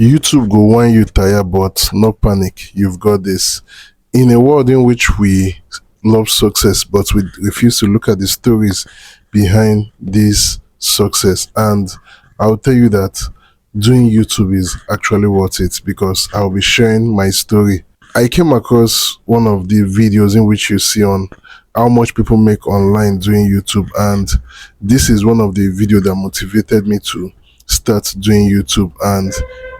YouTube go whine you tire, but no panic, you've got this. In a world in which we love success, but we refuse to look at the stories behind this success, and I'll tell you that doing YouTube is actually worth it, because I'll be sharing my story. I came across one of the videos in which you see on how much people make online doing YouTube, and this is one of the videos that motivated me to start doing YouTube, and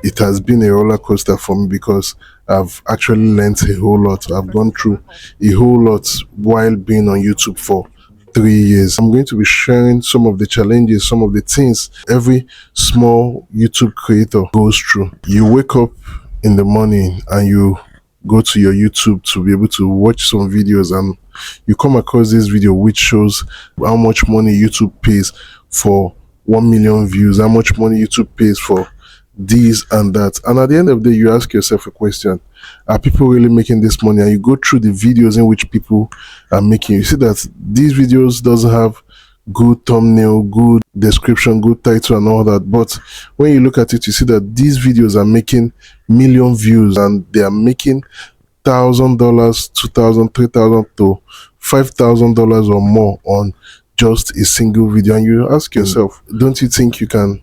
it has been a roller coaster for me because I've actually learned a whole lot. I've gone through a whole lot while being on YouTube for 3 years. I'm going to be sharing some of the challenges, some of the things every small YouTube creator goes through. You wake up in the morning and you go to your YouTube to be able to watch some videos, and you come across this video which shows how much money YouTube pays for 1 million views, how much money YouTube pays for this and that. And at the end of the day, you ask yourself a question: are people really making this money? And you go through the videos in which people are making, you see that these videos doesn't have good thumbnail, good description, good title and all that, but when you look at it, you see that these videos are making million views, and they are making $1,000, $2,000, $3,000 to $5,000 or more on just a single video. And you ask yourself, don't you think you can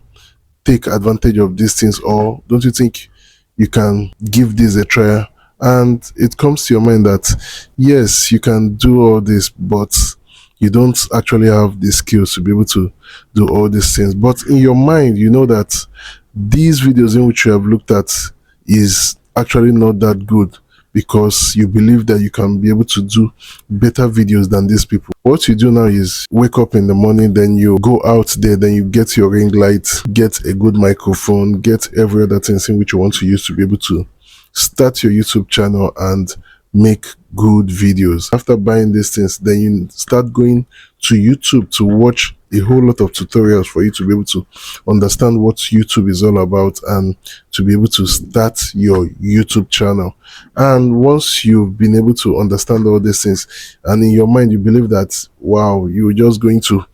take advantage of these things, or don't you think you can give this a try? And it comes to your mind that yes, you can do all this, but you don't actually have the skills to be able to do all these things. But in your mind, you know that these videos in which you have looked at is actually not that good, because you believe that you can be able to do better videos than these people. What you do now is wake up in the morning, then you go out there, then you get your ring light, get a good microphone, get every other thing in which you want to use to be able to start your YouTube channel and make good videos. After buying these things, then you start going to YouTube to watch a whole lot of tutorials for you to be able to understand what YouTube is all about and to be able to start your YouTube channel. And once you've been able to understand all these things, and in your mind you believe that wow, you're just going to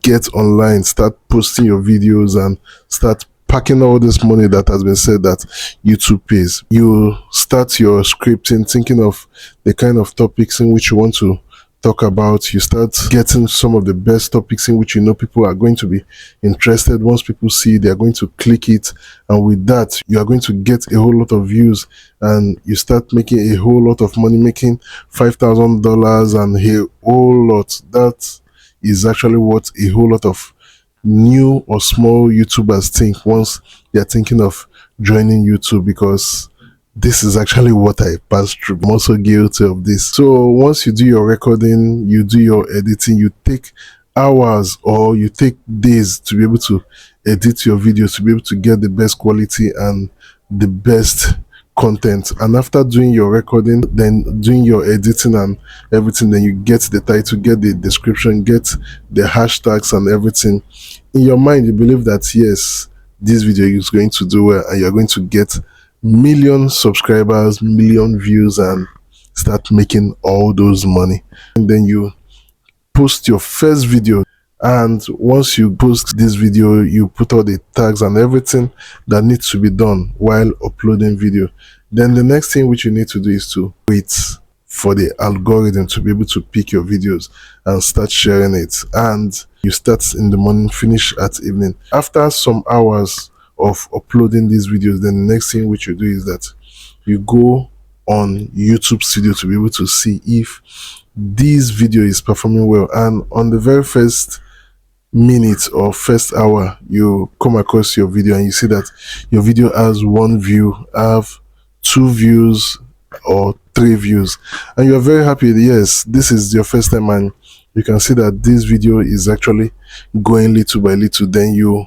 get online, start posting your videos and start packing all this money that has been said that YouTube pays. You start your scripting, thinking of the kind of topics in which you want to talk about. You start getting some of the best topics in which you know people are going to be interested. Once people see, they are going to click it, and with that you are going to get a whole lot of views, and you start making a whole lot of money, making $5,000 and a whole lot. That is actually what a whole lot of new or small YouTubers think once they're thinking of joining YouTube, because this is actually what I passed through. I'm also guilty of this. So once you do your recording, you do your editing, you take hours or you take days to be able to edit your videos, to be able to get the best quality and the best content. And after doing your recording, then doing your editing and everything, then you get the title, get the description, get the hashtags and everything. In your mind you believe that yes, this video is going to do well, and you're going to get million subscribers, million views, and start making all those money. And then you post your first video, and once you post this video, you put all the tags and everything that needs to be done while uploading video. Then the next thing which you need to do is to wait for the algorithm to be able to pick your videos and start sharing it. And you start in the morning, finish at evening. After some hours of uploading these videos, then the next thing which you do is that you go on YouTube Studio to be able to see if this video is performing well. And on the very first minute or first hour, you come across your video and you see that your video has 1 view, have 2 views or 3 views, and you are very happy. Yes, this is your first time, and you can see that this video is actually going little by little. Then you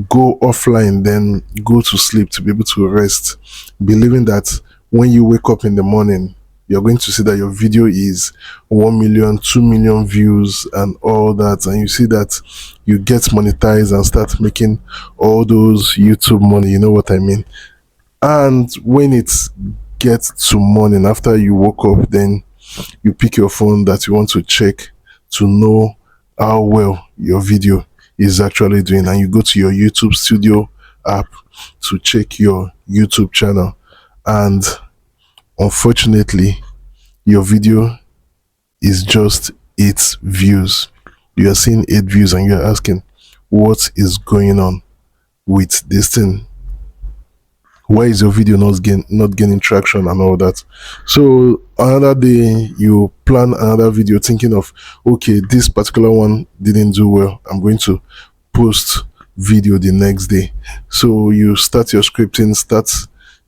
go offline, then go to sleep to be able to rest, believing that when you wake up in the morning, you're going to see that your video is 1 million, 2 million views and all that, and you see that you get monetized and start making all those YouTube money, you know what I mean. And when it gets to morning, after you woke up, then you pick your phone that you want to check to know how well your video is actually doing, and you go to your YouTube Studio app to check your YouTube channel, and unfortunately your video is just 8 views. You are seeing 8 views and you're asking, what is going on with this thing? Why is your video not gaining traction and all that? So another day you plan another video thinking of, okay, this particular one didn't do well, I'm going to post video the next day. So you start your scripting, start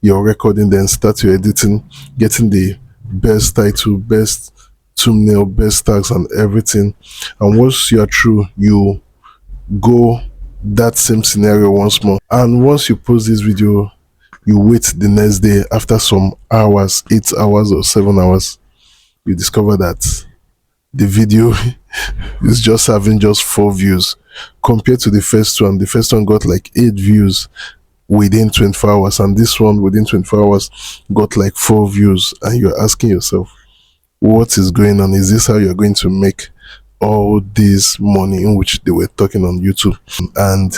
your recording, then start your editing, getting the best title, best thumbnail, best tags and everything. And once you are through, you go that same scenario once more, and once you post this video, you wait the next day. After some hours, 8 hours or 7 hours, you discover that the video is just having just 4 views compared to the first one. The first one got like 8 views within 24 hours, and this one within 24 hours got like 4 views. And you're asking yourself, what is going on? Is this how you're going to make all this money in which they were talking on YouTube? And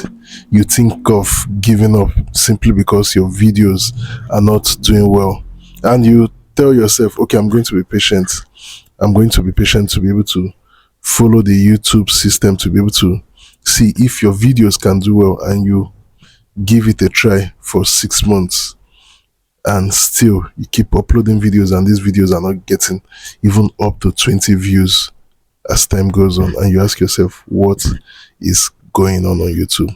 you think of giving up simply because your videos are not doing well, and you tell yourself, okay, I'm going to be patient. I'm going to be patient to be able to follow the YouTube system, to be able to see if your videos can do well, and you give it a try for 6 months, and still you keep uploading videos and these videos are not getting even up to 20 views as time goes on, and you ask yourself, what is going on YouTube?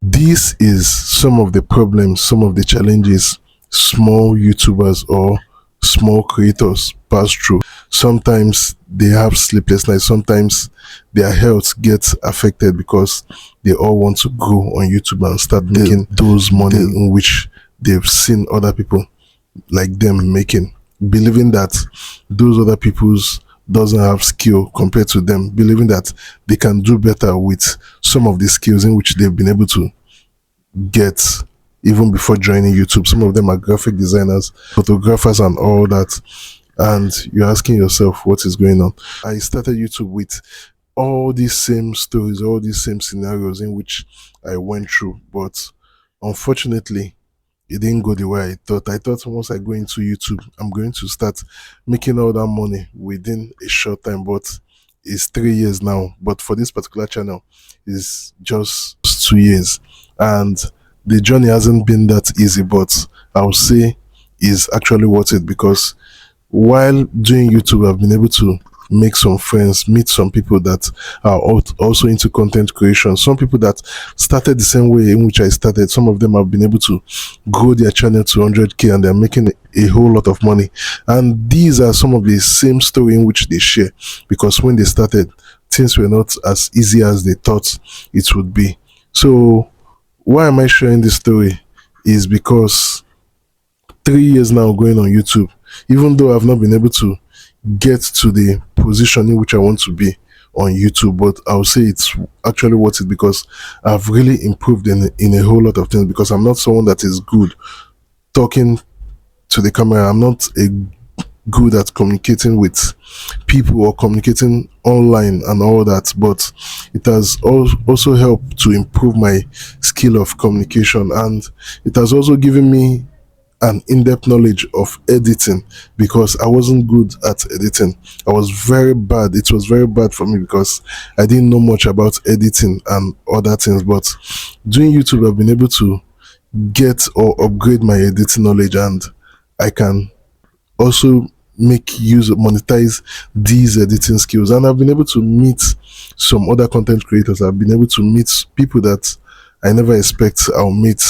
This is some of the problems, some of the challenges small YouTubers or small creators pass through. Sometimes they have sleepless nights, sometimes their health gets affected because they all want to grow on YouTube and start making those money in which they've seen other people like them making, believing that those other people's doesn't have skill compared to them, believing that they can do better with some of the skills in which they've been able to get even before joining YouTube. Some of them are graphic designers, photographers and all that, and you're asking yourself, what is going on? I started YouTube with all these same stories, all these same scenarios in which I went through, but unfortunately it didn't go the way I thought. I thought once I go into YouTube, I'm going to start making all that money within a short time, but it's 3 years now. But for this particular channel, it's just 2 years, and the journey hasn't been that easy, but I'll say is actually worth it, because while doing YouTube, I've been able to make some friends, meet some people that are also into content creation, some people that started the same way in which I started. Some of them have been able to grow their channel to 100k and they're making a whole lot of money, and these are some of the same story in which they share, because when they started, things were not as easy as they thought it would be. So why am I sharing this story is because 3 years now going on YouTube, even though I've not been able to get to the position in which I want to be on YouTube, but I'll say it's actually worth it, because I've really improved in a whole lot of things, because I'm not someone that is good talking to the camera. I'm not good at communicating with people or communicating online and all that, but it has also helped to improve my skill of communication, and it has also given me an in-depth knowledge of editing, because I wasn't good at editing. I was very bad. It was very bad for me because I didn't know much about editing and other things, but doing YouTube, I've been able to get or upgrade my editing knowledge, and I can also monetize these editing skills. And I've been able to meet some other content creators. I've been able to meet people that I never expect I'll meet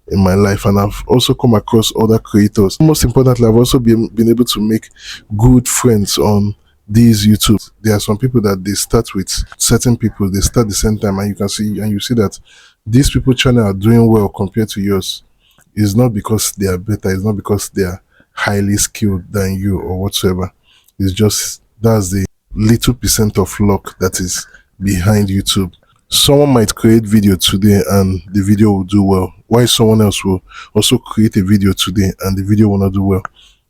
in my life, and I've also come across other creators. Most importantly, I've also been able to make good friends on these YouTube. There are some people that they start with certain people, they start the same time, and you see that these people channel are doing well compared to yours. It's not because they are better, it's not because they are highly skilled than you or whatsoever. It's just that's the little percent of luck that is behind YouTube. Someone might create video today and the video will do well, while someone else will also create a video today and the video will not do well.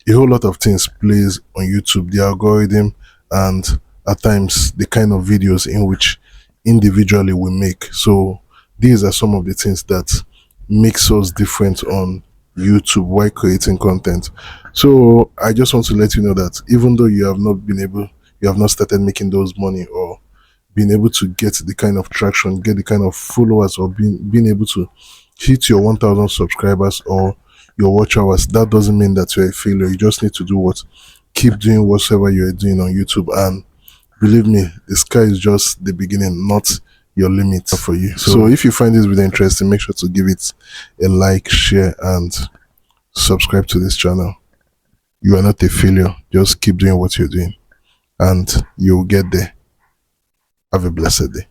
A whole lot of things plays on YouTube, the algorithm, and at times the kind of videos in which individually we make. So these are some of the things that makes us different on YouTube while creating content. So I just want to let you know that even though you have not started making those money or being able to get the kind of traction, get the kind of followers, or being able to hit your 1,000 subscribers or your watch hours, that doesn't mean that you're a failure. You just need to do what? Keep doing whatever you're doing on YouTube. And believe me, the sky is just the beginning, not your limit for you. So if you find this video interesting, make sure to give it a like, share, and subscribe to this channel. You are not a failure. Just keep doing what you're doing and you'll get there. Have a blessed day.